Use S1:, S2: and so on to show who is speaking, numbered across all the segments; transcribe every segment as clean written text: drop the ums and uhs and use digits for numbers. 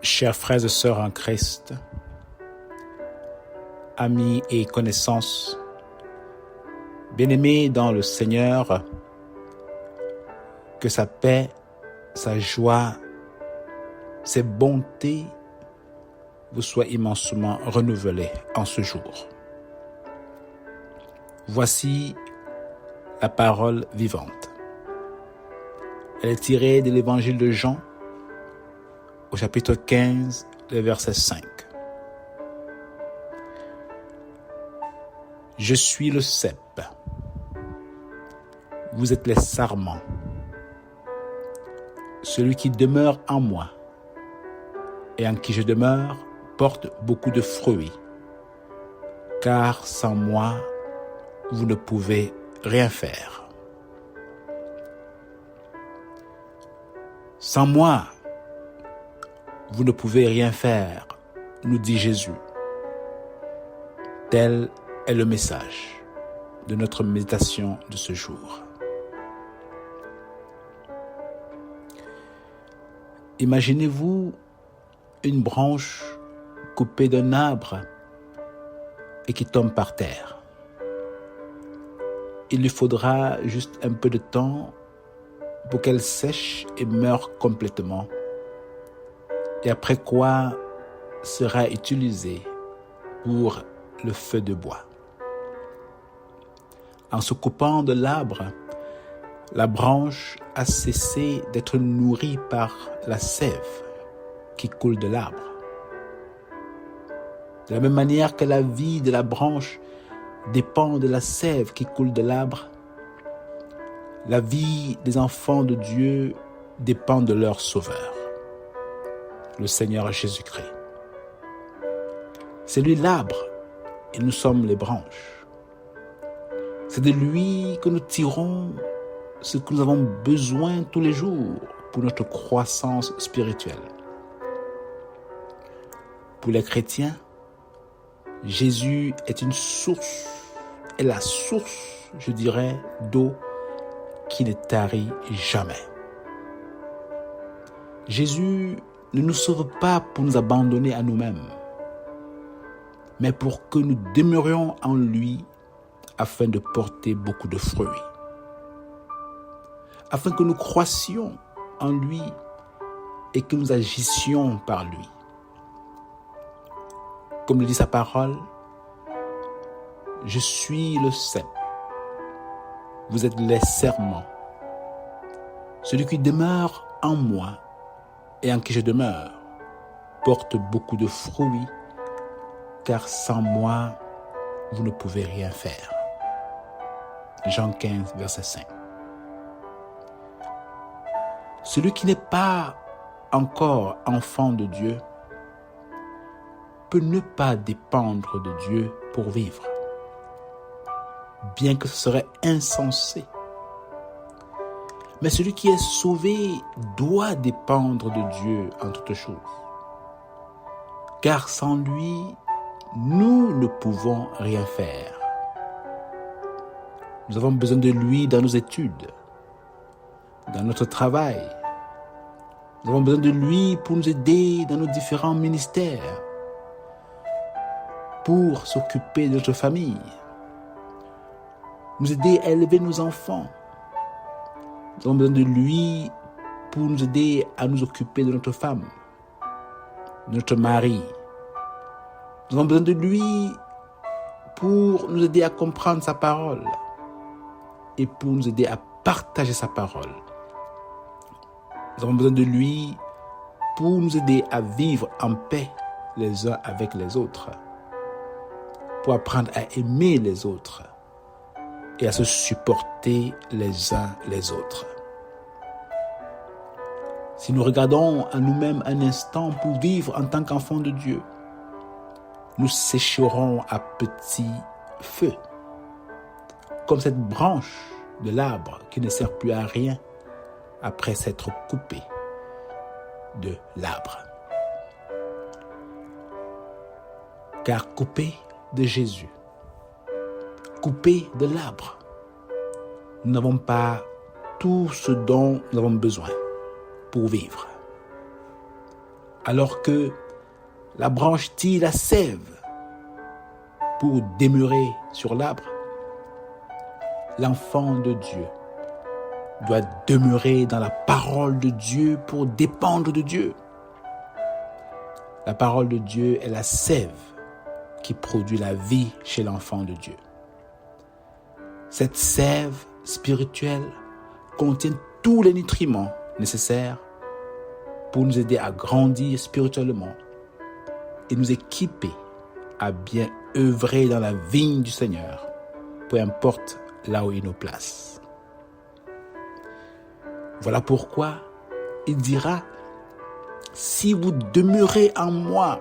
S1: Chers frères et sœurs en Christ, amis et connaissances, bien-aimés dans le Seigneur, que sa paix, sa joie, ses bontés vous soient immensément renouvelées en ce jour. Voici la parole vivante. Elle est tirée de l'évangile de Jean, au chapitre 15, le verset 5. Je suis le cep. Vous êtes les sarments. Celui qui demeure en moi et en qui je demeure porte beaucoup de fruits, car sans moi, vous ne pouvez rien faire. Sans moi, vous ne pouvez rien faire, nous dit Jésus. Tel est le message de notre méditation de ce jour. Imaginez-vous une branche coupée d'un arbre et qui tombe par terre. Il lui faudra juste un peu de temps pour qu'elle sèche et meure complètement, et après quoi sera utilisée pour le feu de bois. En se coupant de l'arbre, la branche a cessé d'être nourrie par la sève qui coule de l'arbre. De la même manière que la vie de la branche dépend de la sève qui coule de l'arbre, la vie des enfants de Dieu dépend de leur Sauveur, le Seigneur Jésus-Christ. C'est lui l'arbre et nous sommes les branches. C'est de lui que nous tirons ce que nous avons besoin tous les jours pour notre croissance spirituelle. Pour les chrétiens, Jésus est une source, est la source, je dirais, d'eau qui ne tarit jamais. Jésus ne nous sauve pas pour nous abandonner à nous-mêmes, mais pour que nous demeurions en lui afin de porter beaucoup de fruits, afin que nous croissions en lui et que nous agissions par lui. Comme le dit sa parole, je suis le cep, vous êtes les serments. Celui qui demeure en moi et en qui je demeure porte beaucoup de fruits, car sans moi, vous ne pouvez rien faire. Jean 15, verset 5. Celui qui n'est pas encore enfant de Dieu peut ne pas dépendre de Dieu pour vivre, bien que ce serait insensé. Mais celui qui est sauvé doit dépendre de Dieu en toutes choses, car sans lui, nous ne pouvons rien faire. Nous avons besoin de lui dans nos études, dans notre travail. Nous avons besoin de lui pour nous aider dans nos différents ministères, pour s'occuper de notre famille, nous aider à élever nos enfants. Nous avons besoin de lui pour nous aider à nous occuper de notre femme, de notre mari. Nous avons besoin de lui pour nous aider à comprendre sa parole et pour nous aider à partager sa parole. Nous avons besoin de lui pour nous aider à vivre en paix les uns avec les autres, pour apprendre à aimer les autres et à se supporter les uns les autres. Si nous regardons à nous-mêmes un instant pour vivre en tant qu'enfants de Dieu, nous sécherons à petit feu, comme cette branche de l'arbre qui ne sert plus à rien après s'être coupée de l'arbre. Car coupé de Jésus, coupé de l'arbre, nous n'avons pas tout ce dont nous avons besoin pour vivre. alors que la branche tire la sève pour demeurer sur l'arbre, l'enfant de Dieu doit demeurer dans la parole de Dieu pour dépendre de Dieu. La parole de Dieu est la sève qui produit la vie chez l'enfant de Dieu. Cette sève spirituelle contient tous les nutriments nécessaires pour nous aider à grandir spirituellement et nous équiper à bien œuvrer dans la vigne du Seigneur, peu importe là où il nous place. Voilà pourquoi il dira: si vous demeurez en moi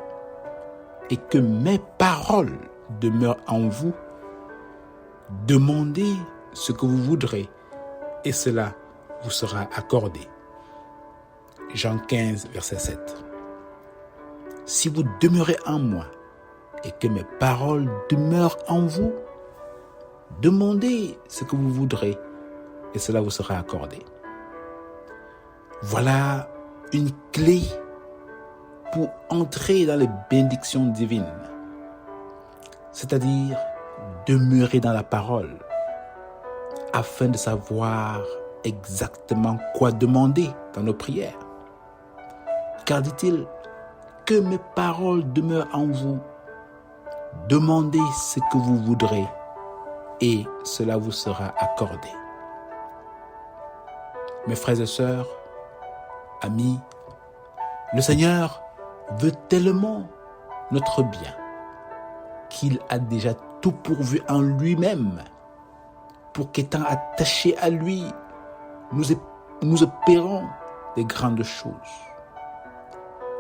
S1: et que mes paroles demeurent en vous, demandez ce que vous voudrez et cela vous sera accordé. Jean 15, verset 7. Si vous demeurez en moi et que mes paroles demeurent en vous, demandez ce que vous voudrez et cela vous sera accordé. Voilà une clé pour entrer dans les bénédictions divines, c'est-à-dire demeurer dans la parole afin de savoir exactement quoi demander dans nos prières. Car dit-il, que mes paroles demeurent en vous, demandez ce que vous voudrez et cela vous sera accordé. Mes frères et sœurs, amis, le Seigneur veut tellement notre bien qu'il a déjà tout pourvu en lui-même pour qu'étant attachés à lui, nous opérons des grandes choses,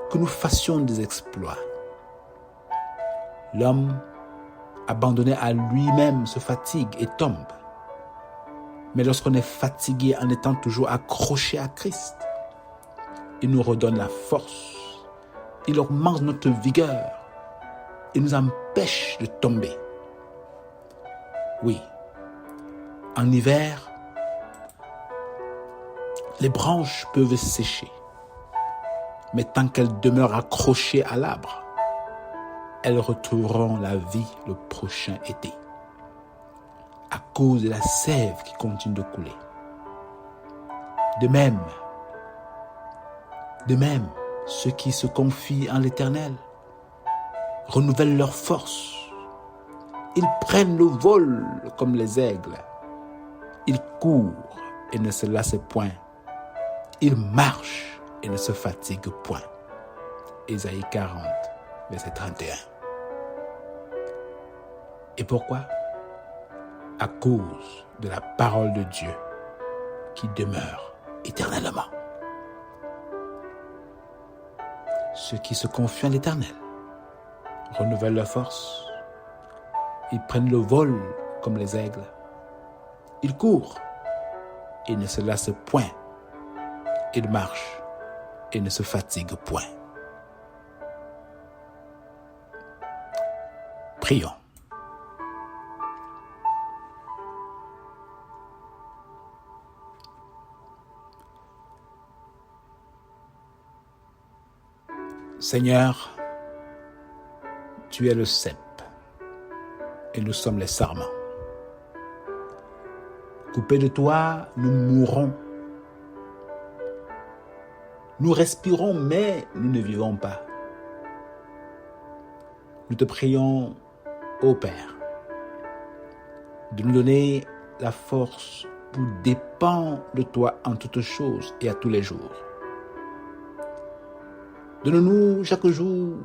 S1: que nous fassions des exploits. L'homme abandonné à lui-même se fatigue et tombe. Mais lorsqu'on est fatigué en étant toujours accroché à Christ, il nous redonne la force, il augmente notre vigueur, il nous empêche de tomber. Oui, en hiver, les branches peuvent sécher, mais tant qu'elles demeurent accrochées à l'arbre, elles retrouveront la vie le prochain été, à cause de la sève qui continue de couler. De même, ceux qui se confient en l'Éternel renouvellent leur force. Ils prennent le vol comme les aigles. Ils courent et ne se lassent point. Ils marchent et ne se fatiguent point. Ésaïe 40, verset 31. Et pourquoi? À cause de la parole de Dieu qui demeure éternellement. Ceux qui se confient en l'Éternel renouvellent leur force. Ils prennent le vol comme les aigles. Ils courent et ne se lassent point. Ils marchent et ne se fatiguent point. Prions. Seigneur, tu es le cep et nous sommes les sarments. Coupés de toi, nous mourrons. Nous respirons, mais nous ne vivons pas. Nous te prions, ô Père, de nous donner la force pour dépendre de toi en toutes choses et à tous les jours. Donne-nous chaque jour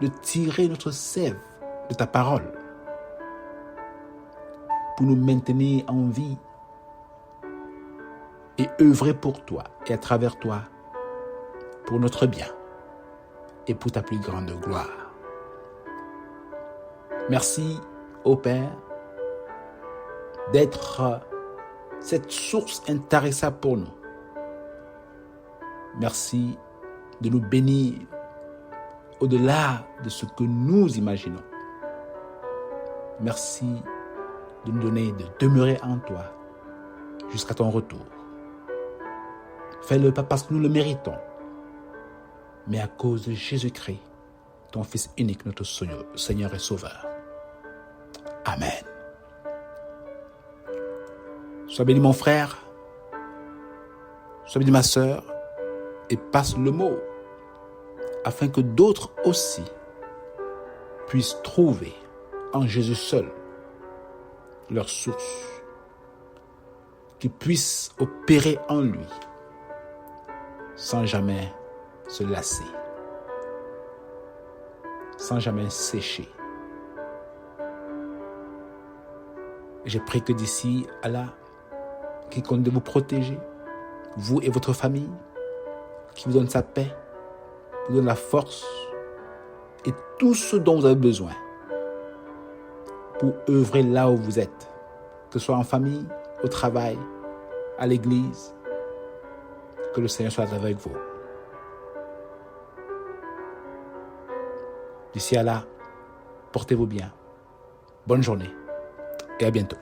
S1: de tirer notre sève de ta parole pour nous maintenir en vie et œuvrer pour toi et à travers toi pour notre bien et pour ta plus grande gloire. Merci, ô Père, d'être cette source intarissable pour nous. Merci de nous bénir au-delà de ce que nous imaginons. Merci de nous donner de demeurer en toi jusqu'à ton retour. Fais-le pas parce que nous le méritons, mais à cause de Jésus-Christ, ton Fils unique, notre Seigneur et Sauveur. Amen. Sois béni mon frère, sois béni ma sœur, et passe le mot, afin que d'autres aussi puissent trouver en Jésus seul leur source, qu'ils puissent opérer en lui sans jamais se lasser, sans jamais sécher. Et je prie que d'ici à là, qu'il compte de vous protéger, vous et votre famille, qui vous donne sa paix, vous donne la force et tout ce dont vous avez besoin pour œuvrer là où vous êtes, que ce soit en famille, au travail, à l'église. Que le Seigneur soit avec vous. D'ici à là, portez-vous bien. Bonne journée et à bientôt.